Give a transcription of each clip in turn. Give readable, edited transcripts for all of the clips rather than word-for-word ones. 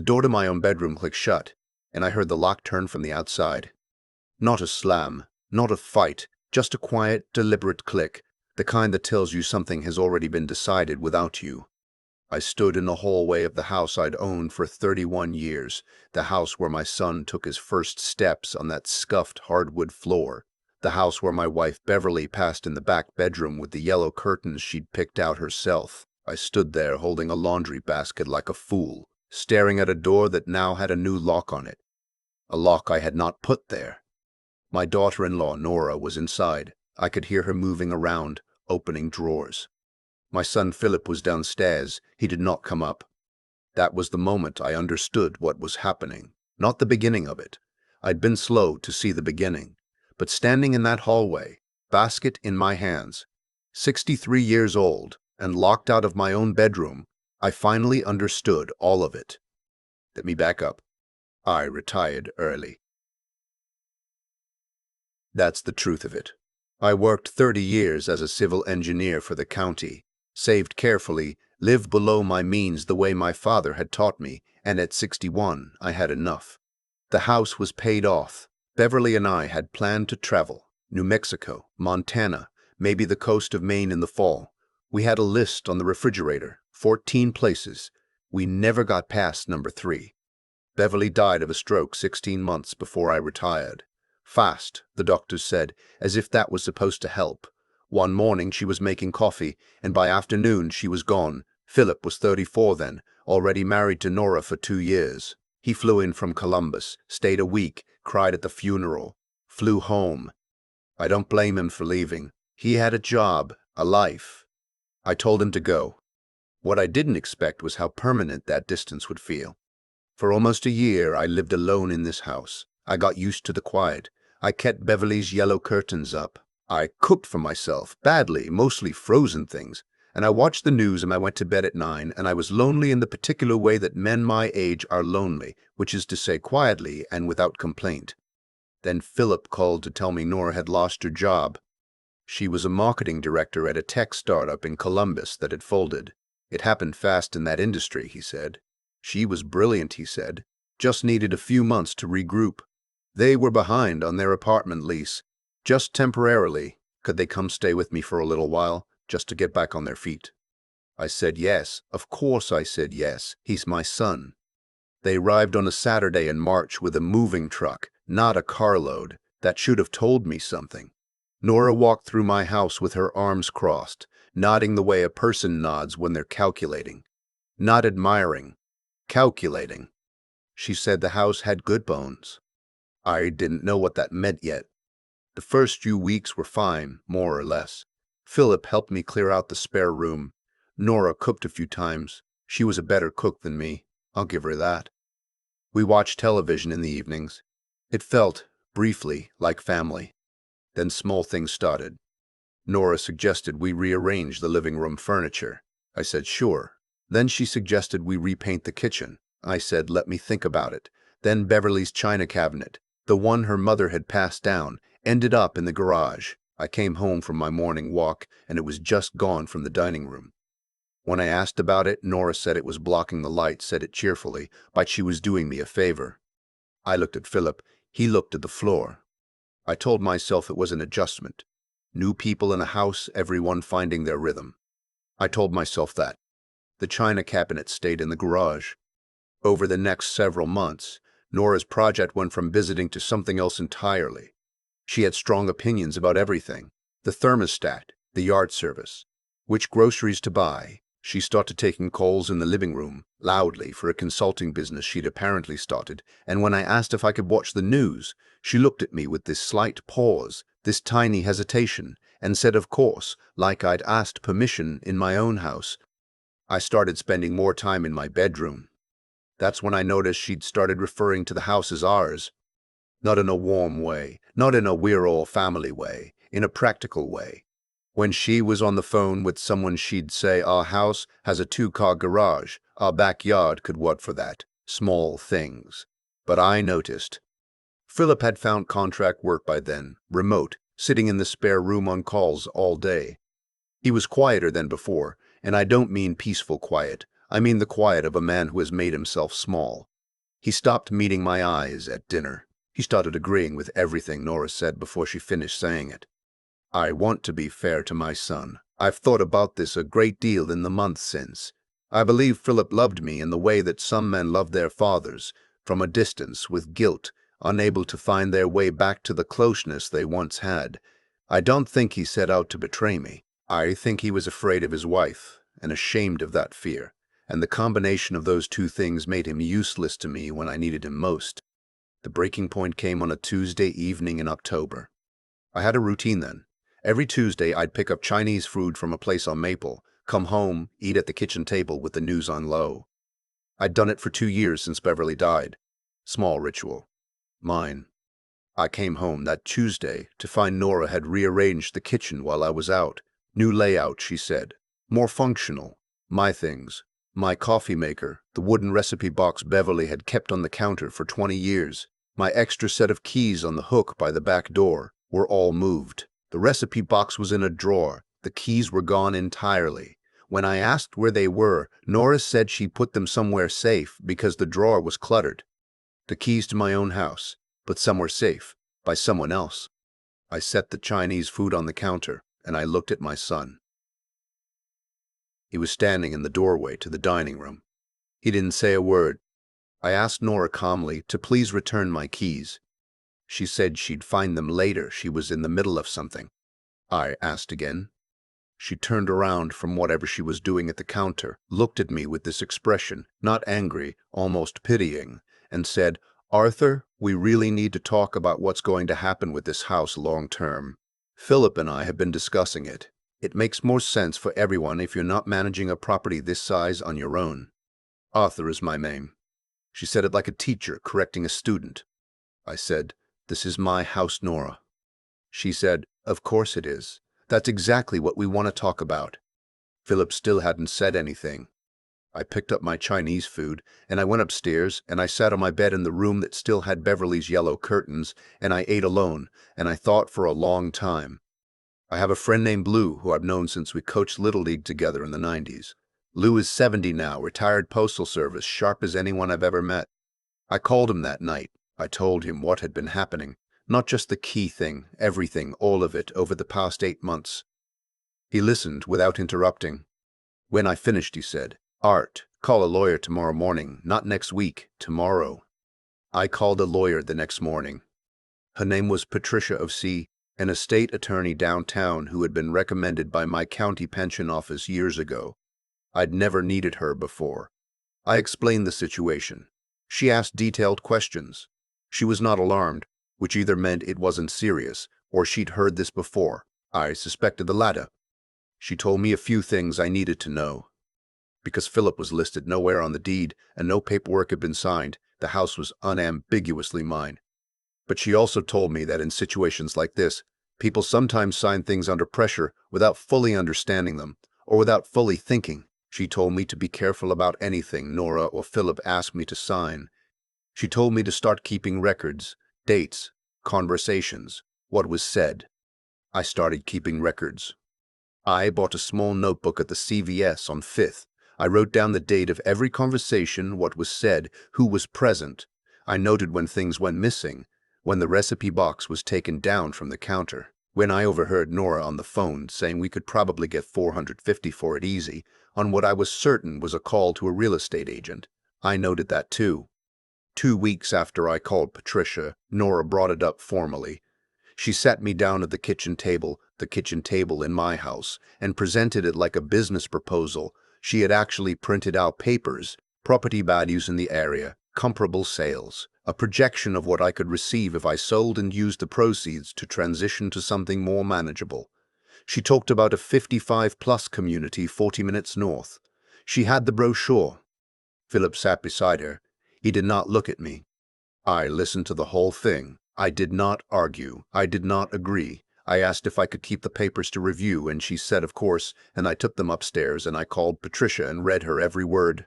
The door to my own bedroom clicked shut, and I heard the lock turn from the outside. Not a slam, not a fight, just a quiet, deliberate click, the kind that tells you something has already been decided without you. I stood in the hallway of the house I'd owned for 31 years, the house where my son took his first steps on that scuffed hardwood floor, the house where my wife Beverly passed in the back bedroom with the yellow curtains she'd picked out herself. I stood there holding a laundry basket like a fool, staring at a door that now had a new lock on it, a lock I had not put there. My daughter-in-law, Nora, was inside. I could hear her moving around, opening drawers. My son Philip was downstairs. He did not come up. That was the moment I understood what was happening, not the beginning of it. I'd been slow to see the beginning. But standing in that hallway, basket in my hands, 63 years old, and locked out of my own bedroom, I finally understood all of it. Let me back up. I retired early. That's the truth of it. I worked 30 years as a civil engineer for the county, saved carefully, lived below my means the way my father had taught me, and at 61, I had enough. The house was paid off. Beverly and I had planned to travel. New Mexico, Montana, maybe the coast of Maine in the fall. We had a list on the refrigerator, 14 places. We never got past number 3. Beverly died of a stroke 16 months before I retired. Fast, the doctors said, as if that was supposed to help. One morning she was making coffee, and by afternoon she was gone. Philip was 34 then, already married to Nora for 2 years. He flew in from Columbus, stayed a week, cried at the funeral, flew home. I don't blame him for leaving. He had a job, a life. I told him to go. What I didn't expect was how permanent that distance would feel. For almost a year I lived alone in this house. I got used to the quiet. I kept Beverly's yellow curtains up. I cooked for myself, badly, mostly frozen things, and I watched the news and I went to bed at 9, and I was lonely in the particular way that men my age are lonely, which is to say quietly and without complaint. Then Philip called to tell me Nora had lost her job. She was a marketing director at a tech startup in Columbus that had folded. It happened fast in that industry, he said. She was brilliant, he said, just needed a few months to regroup. They were behind on their apartment lease. Just temporarily, could they come stay with me for a little while, just to get back on their feet? I said yes. Of course I said yes. He's my son. They arrived on a Saturday in March with a moving truck, not a carload. That should have told me something. Nora walked through my house with her arms crossed, nodding the way a person nods when they're calculating. Not admiring, calculating. She said the house had good bones. I didn't know what that meant yet. The first few weeks were fine, more or less. Philip helped me clear out the spare room. Nora cooked a few times. She was a better cook than me. I'll give her that. We watched television in the evenings. It felt, briefly, like family. Then small things started. Nora suggested we rearrange the living room furniture. I said sure. Then she suggested we repaint the kitchen. I said let me think about it. Then Beverly's china cabinet, the one her mother had passed down, ended up in the garage. I came home from my morning walk, and it was just gone from the dining room. When I asked about it, Nora said it was blocking the light, said it cheerfully, but she was doing me a favor. I looked at Philip. He looked at the floor. I told myself it was an adjustment. New people in a house, everyone finding their rhythm. I told myself that. The china cabinet stayed in the garage. Over the next several months, Nora's project went from visiting to something else entirely. She had strong opinions about everything. The thermostat, the yard service, which groceries to buy. She started taking calls in the living room, loudly, for a consulting business she'd apparently started, and when I asked if I could watch the news, she looked at me with this slight pause, this tiny hesitation, and said of course, like I'd asked permission in my own house. I started spending more time in my bedroom. That's when I noticed she'd started referring to the house as ours. Not in a warm way, not in a we're all family way, in a practical way. When she was on the phone with someone, she'd say, our house has a 2-car garage, our backyard could what for that, small things. But I noticed. Philip had found contract work by then, remote, sitting in the spare room on calls all day. He was quieter than before, and I don't mean peaceful quiet. I mean the quiet of a man who has made himself small. He stopped meeting my eyes at dinner. He started agreeing with everything Nora said before she finished saying it. I want to be fair to my son. I've thought about this a great deal in the months since. I believe Philip loved me in the way that some men love their fathers, from a distance, with guilt, unable to find their way back to the closeness they once had. I don't think he set out to betray me. I think he was afraid of his wife, and ashamed of that fear, and the combination of those two things made him useless to me when I needed him most. The breaking point came on a Tuesday evening in October. I had a routine then. Every Tuesday, I'd pick up Chinese food from a place on Maple, come home, eat at the kitchen table with the news on low. I'd done it for 2 years since Beverly died. Small ritual. Mine. I came home that Tuesday to find Nora had rearranged the kitchen while I was out. New layout, she said. More functional. My things. My coffee maker, the wooden recipe box Beverly had kept on the counter for 20 years, my extra set of keys on the hook by the back door, were all moved. The recipe box was in a drawer. The keys were gone entirely. When I asked where they were, Nora said she put them somewhere safe because the drawer was cluttered. The keys to my own house, but somewhere safe, by someone else. I set the Chinese food on the counter, and I looked at my son. He was standing in the doorway to the dining room. He didn't say a word. I asked Nora calmly to please return my keys. She said she'd find them later. She was in the middle of something. I asked again. She turned around from whatever she was doing at the counter, looked at me with this expression, not angry, almost pitying, and said, "Arthur, we really need to talk about what's going to happen with this house long term. Philip and I have been discussing it. It makes more sense for everyone if you're not managing a property this size on your own. Arthur is my name." She said it like a teacher correcting a student. I said, "This is my house, Nora." She said, "Of course it is. That's exactly what we want to talk about." Philip still hadn't said anything. I picked up my Chinese food, and I went upstairs, and I sat on my bed in the room that still had Beverly's yellow curtains, and I ate alone, and I thought for a long time. I have a friend named Lou who I've known since we coached Little League together in the 90s. Lou is 70 now, retired Postal Service, sharp as anyone I've ever met. I called him that night. I told him what had been happening, not just the key thing, everything, all of it, over the past 8 months. He listened without interrupting. When I finished, he said, "Art, call a lawyer tomorrow morning, not next week, tomorrow." I called a lawyer the next morning. Her name was Patricia of C., an estate attorney downtown who had been recommended by my county pension office years ago. I'd never needed her before. I explained the situation. She asked detailed questions. She was not alarmed, which either meant it wasn't serious or she'd heard this before. I suspected the latter. She told me a few things I needed to know. Because Philip was listed nowhere on the deed and no paperwork had been signed, the house was unambiguously mine. But she also told me that in situations like this, people sometimes sign things under pressure without fully understanding them or without fully thinking. She told me to be careful about anything Nora or Philip asked me to sign. She told me to start keeping records, dates, conversations, what was said. I started keeping records. I bought a small notebook at the CVS on 5th. I wrote down the date of every conversation, what was said, who was present. I noted when things went missing, when the recipe box was taken down from the counter, when I overheard Nora on the phone saying we could probably get $450 for it easy, on what I was certain was a call to a real estate agent. I noted that too. 2 weeks after I called Patricia, Nora brought it up formally. She sat me down at the kitchen table in my house, and presented it like a business proposal. She had actually printed out papers, property values in the area, comparable sales, a projection of what I could receive if I sold and used the proceeds to transition to something more manageable. She talked about a 55-plus community 40 minutes north. She had the brochure. Philip sat beside her. He did not look at me. I listened to the whole thing. I did not argue. I did not agree. I asked if I could keep the papers to review, and she said of course, and I took them upstairs and I called Patricia and read her every word.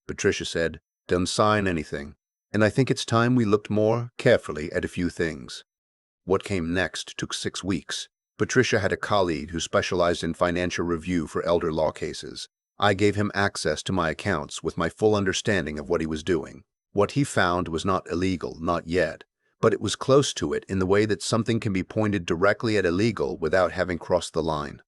Patricia said, "Don't sign anything." And I think it's time we looked more carefully at a few things. What came next took 6 weeks. Patricia had a colleague who specialized in financial review for elder law cases. I gave him access to my accounts with my full understanding of what he was doing. What he found was not illegal, not yet, but it was close to it in the way that something can be pointed directly at illegal without having crossed the line.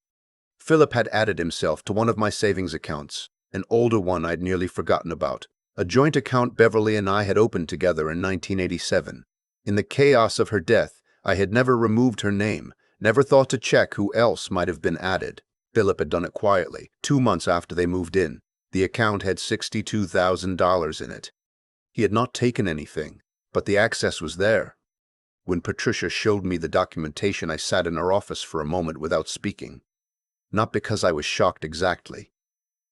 Philip had added himself to one of my savings accounts, an older one I'd nearly forgotten about, a joint account Beverly and I had opened together in 1987. In the chaos of her death, I had never removed her name, never thought to check who else might have been added. Philip had done it quietly, 2 months after they moved in. The account had $62,000 in it. He had not taken anything, but the access was there. When Patricia showed me the documentation, I sat in her office for a moment without speaking. Not because I was shocked exactly,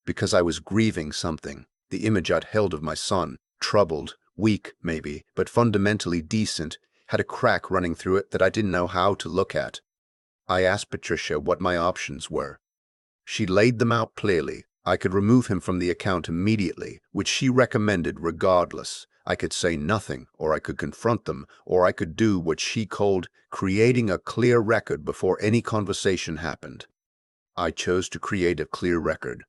because I was grieving something. The image I'd held of my son, troubled, weak maybe, but fundamentally decent, had a crack running through it that I didn't know how to look at. I asked Patricia what my options were. She laid them out clearly. I could remove him from the account immediately, which she recommended regardless. I could say nothing, or I could confront them, or I could do what she called creating a clear record before any conversation happened. I chose to create a clear record.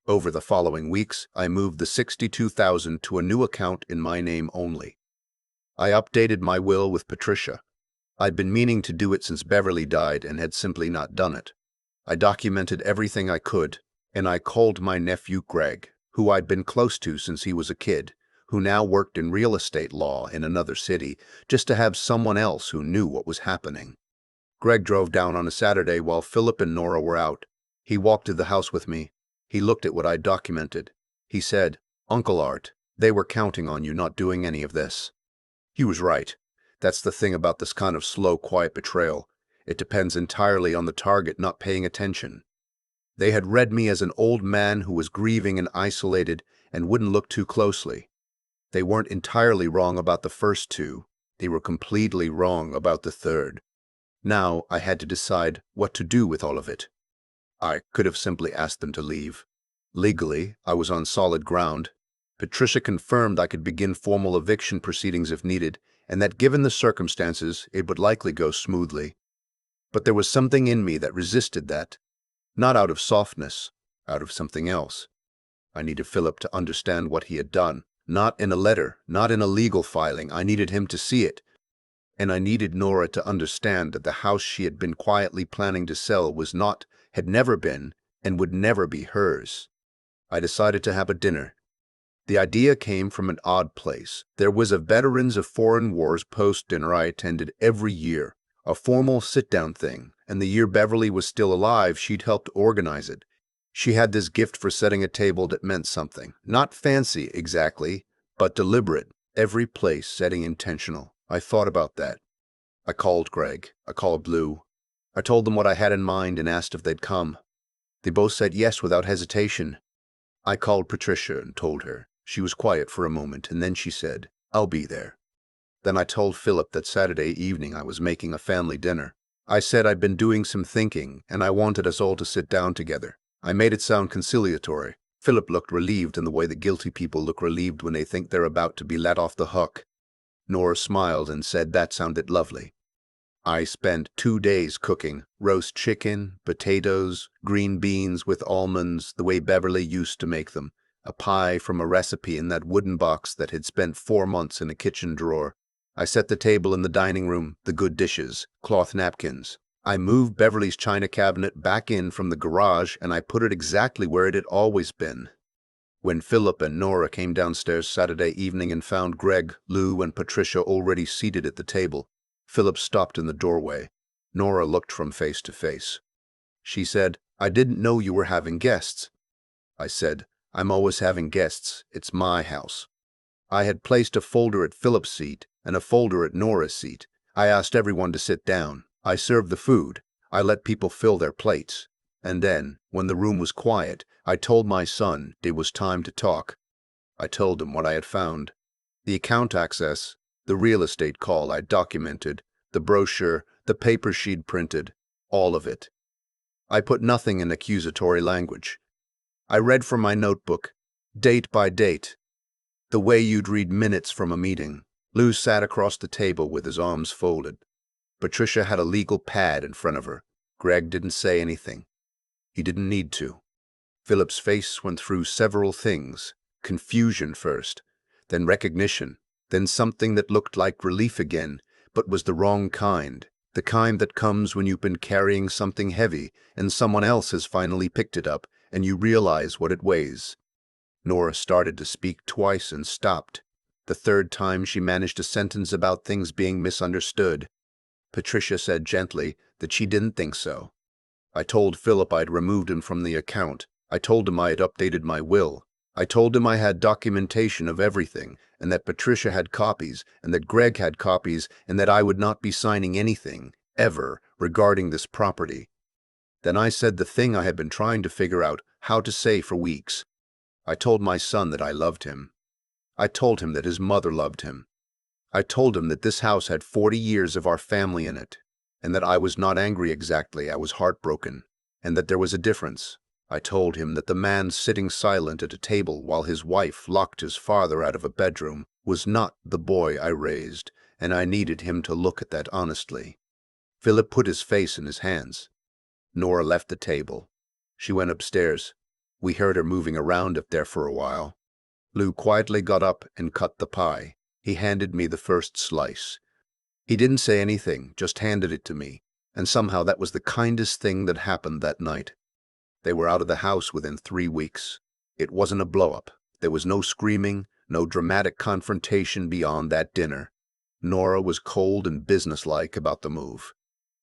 Over the following weeks, I moved the $62,000 to a new account in my name only. I updated my will with Patricia. I'd been meaning to do it since Beverly died and had simply not done it. I documented everything I could, and I called my nephew Greg, who I'd been close to since he was a kid, who now worked in real estate law in another city, just to have someone else who knew what was happening. Greg drove down on a Saturday while Philip and Nora were out. He walked to the house with me. He looked at what I'd documented. He said, "Uncle Art, they were counting on you not doing any of this." He was right. That's the thing about this kind of slow, quiet betrayal. It depends entirely on the target not paying attention. They had read me as an old man who was grieving and isolated and wouldn't look too closely. They weren't entirely wrong about the first two. They were completely wrong about the third. Now I had to decide what to do with all of it. I could have simply asked them to leave. Legally, I was on solid ground. Patricia confirmed I could begin formal eviction proceedings if needed, and that given the circumstances, it would likely go smoothly. But there was something in me that resisted that. Not out of softness, out of something else. I needed Philip to understand what he had done. Not in a letter, not in a legal filing. I needed him to see it. And I needed Nora to understand that the house she had been quietly planning to sell was not, had never been, and would never be hers. I decided to have a dinner. The idea came from an odd place. There was a Veterans of Foreign Wars post-dinner I attended every year, a formal sit-down thing, and the year Beverly was still alive, she'd helped organize it. She had this gift for setting a table that meant something. Not fancy, exactly, but deliberate. Every place setting intentional. I thought about that. I called Greg. I called Lou. I told them what I had in mind and asked if they'd come. They both said yes without hesitation. I called Patricia and told her. She was quiet for a moment, and then she said, "I'll be there." Then I told Philip that Saturday evening I was making a family dinner. I said I'd been doing some thinking, and I wanted us all to sit down together. I made it sound conciliatory. Philip looked relieved in the way that guilty people look relieved when they think they're about to be let off the hook. Nora smiled and said that sounded lovely. I spent 2 days cooking roast chicken, potatoes, green beans with almonds, the way Beverly used to make them, a pie from a recipe in that wooden box that had spent 4 months in a kitchen drawer. I set the table in the dining room, the good dishes, cloth napkins. I moved Beverly's china cabinet back in from the garage, and I put it exactly where it had always been. When Philip and Nora came downstairs Saturday evening and found Greg, Lou, and Patricia already seated at the table, Philip stopped in the doorway. Nora looked from face to face. She said, "I didn't know you were having guests." I said, "I'm always having guests. It's my house." I had placed a folder at Philip's seat and a folder at Nora's seat. I asked everyone to sit down. I served the food. I let people fill their plates. And then, when the room was quiet, I told my son it was time to talk. I told him what I had found. The account access, the real estate call I documented, the brochure, the paper she'd printed, all of it. I put nothing in accusatory language. I read from my notebook, date by date, the way you'd read minutes from a meeting. Lou sat across the table with his arms folded. Patricia had a legal pad in front of her. Greg didn't say anything. He didn't need to. Philip's face went through several things. Confusion first. then recognition, then something that looked like relief again, but was the wrong kind. The kind that comes when you've been carrying something heavy and someone else has finally picked it up and you realize what it weighs. Nora started to speak twice and stopped. The third time she managed a sentence about things being misunderstood. Patricia said gently that she didn't think so. I told Philip I'd removed him from the account. I told him I had updated my will. I told him I had documentation of everything, and that Patricia had copies, and that Greg had copies, and that I would not be signing anything, ever, regarding this property. Then I said the thing I had been trying to figure out how to say for weeks. I told my son that I loved him. I told him that his mother loved him. I told him that this house had 40 years of our family in it, and that I was not angry exactly, I was heartbroken, and that there was a difference. I told him that the man sitting silent at a table while his wife locked his father out of a bedroom was not the boy I raised, and I needed him to look at that honestly. Philip put his face in his hands. Nora left the table. She went upstairs. We heard her moving around up there for a while. Lou quietly got up and cut the pie. He handed me the first slice. He didn't say anything, just handed it to me, and somehow that was the kindest thing that happened that night. They were out of the house within 3 weeks. It wasn't a blow-up. There was no screaming, no dramatic confrontation beyond that dinner. Nora was cold and businesslike about the move.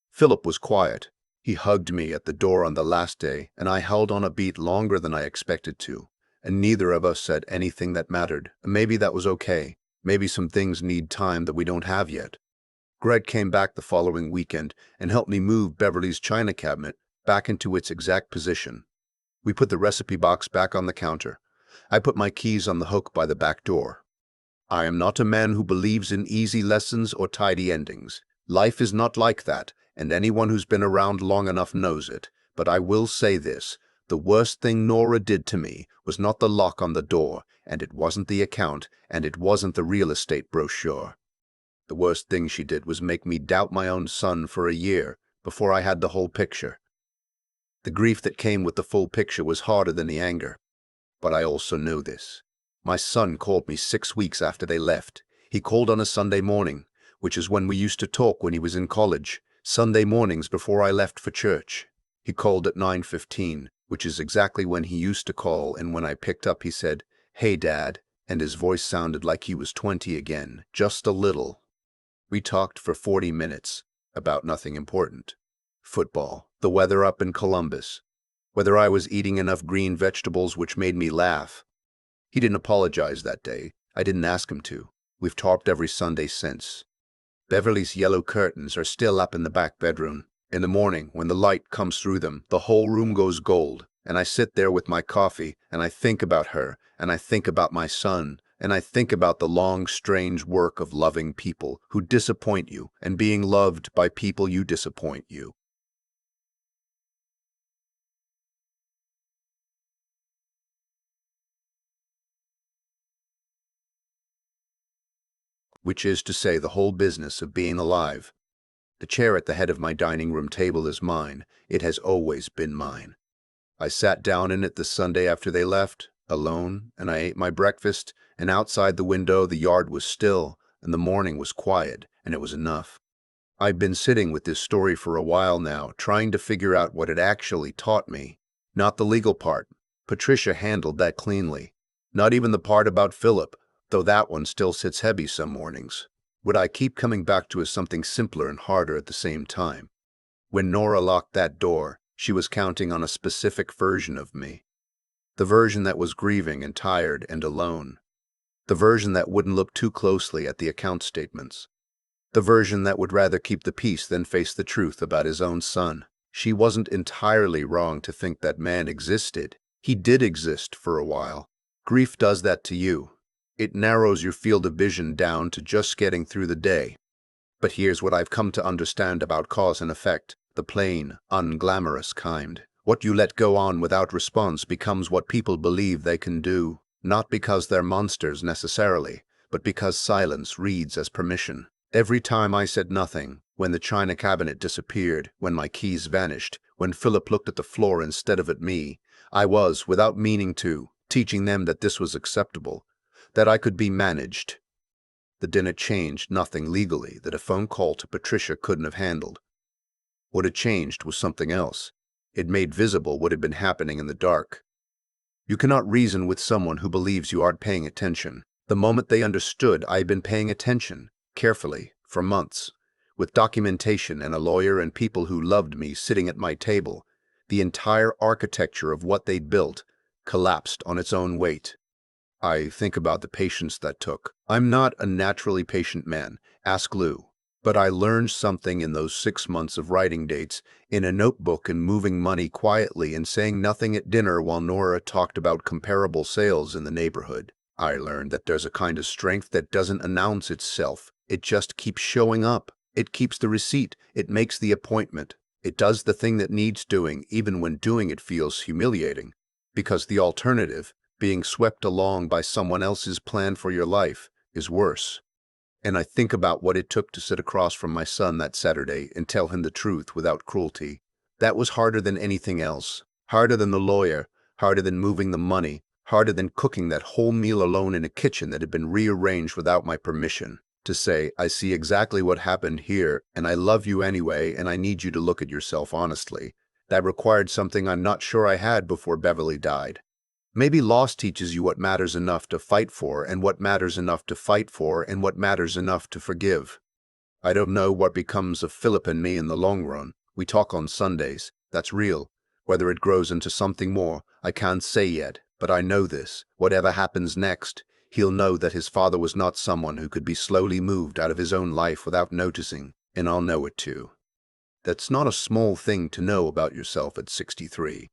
Philip was quiet. He hugged me at the door on the last day, and I held on a beat longer than I expected to, and neither of us said anything that mattered. Maybe that was okay. Maybe some things need time that we don't have yet. Greg came back the following weekend and helped me move Beverly's china cabinet back into its exact position. We put the recipe box back on the counter. I put my keys on the hook by the back door. I am not a man who believes in easy lessons or tidy endings. Life is not like that, and anyone who's been around long enough knows it. But I will say this. The worst thing Nora did to me was not the lock on the door, and it wasn't the account, and it wasn't the real estate brochure. The worst thing she did was make me doubt my own son for a year before I had the whole picture. The grief that came with the full picture was harder than the anger. But I also knew this. My son called me 6 weeks after they left. He called on a Sunday morning, which is when we used to talk when he was in college, Sunday mornings before I left for church. He called at 9:15, which is exactly when he used to call, and when I picked up he said, "Hey, Dad," and his voice sounded like he was 20 again, just a little. We talked for 40 minutes, about nothing important. Football, the weather up in Columbus, whether I was eating enough green vegetables, which made me laugh. He didn't apologize that day. I didn't ask him to. We've talked every Sunday since. Beverly's yellow curtains are still up in the back bedroom. In the morning, when the light comes through them, the whole room goes gold, and I sit there with my coffee, and I think about her, and I think about my son, and I think about the long, strange work of loving people who disappoint you and being loved by people you disappoint you. Which is to say the whole business of being alive. The chair at the head of my dining room table is mine. It has always been mine. I sat down in it the Sunday after they left, alone, and I ate my breakfast, and outside the window the yard was still, and the morning was quiet, and it was enough. I've been sitting with this story for a while now, trying to figure out what it actually taught me. Not the legal part. Patricia handled that cleanly. Not even the part about Philip, though that one still sits heavy some mornings. What I keep coming back to is something simpler and harder at the same time. When Nora locked that door, she was counting on a specific version of me. The version that was grieving and tired and alone. The version that wouldn't look too closely at the account statements. The version that would rather keep the peace than face the truth about his own son. She wasn't entirely wrong to think that man existed. He did exist for a while. Grief does that to you. It narrows your field of vision down to just getting through the day. But here's what I've come to understand about cause and effect, the plain, unglamorous kind. What you let go on without response becomes what people believe they can do, not because they're monsters necessarily, but because silence reads as permission. Every time I said nothing, when the china cabinet disappeared, when my keys vanished, when Philip looked at the floor instead of at me, I was, without meaning to, teaching them that this was acceptable. that I could be managed. The dinner changed nothing legally that a phone call to Patricia couldn't have handled. What had changed was something else. It made visible what had been happening in the dark. You cannot reason with someone who believes you aren't paying attention. The moment they understood I had been paying attention, carefully, for months, with documentation and a lawyer and people who loved me sitting at my table, the entire architecture of what they'd built collapsed on its own weight. I think about the patience that took. I'm not a naturally patient man, ask Lou. But I learned something in those 6 months of writing dates, in a notebook and moving money quietly and saying nothing at dinner while Nora talked about comparable sales in the neighborhood. I learned that there's a kind of strength that doesn't announce itself. It just keeps showing up. It keeps the receipt. It makes the appointment. It does the thing that needs doing, even when doing it feels humiliating. Because the alternative, being swept along by someone else's plan for your life, is worse. And I think about what it took to sit across from my son that Saturday and tell him the truth without cruelty. That was harder than anything else. Harder than the lawyer, harder than moving the money, harder than cooking that whole meal alone in a kitchen that had been rearranged without my permission. To say, I see exactly what happened here, and I love you anyway, and I need you to look at yourself honestly. That required something I'm not sure I had before Beverly died. Maybe loss teaches you what matters enough to fight for and what matters enough to fight for and what matters enough to forgive. I don't know what becomes of Philip and me in the long run. We talk on Sundays. That's real. Whether it grows into something more, I can't say yet, but I know this. Whatever happens next, he'll know that his father was not someone who could be slowly moved out of his own life without noticing, and I'll know it too. That's not a small thing to know about yourself at 63.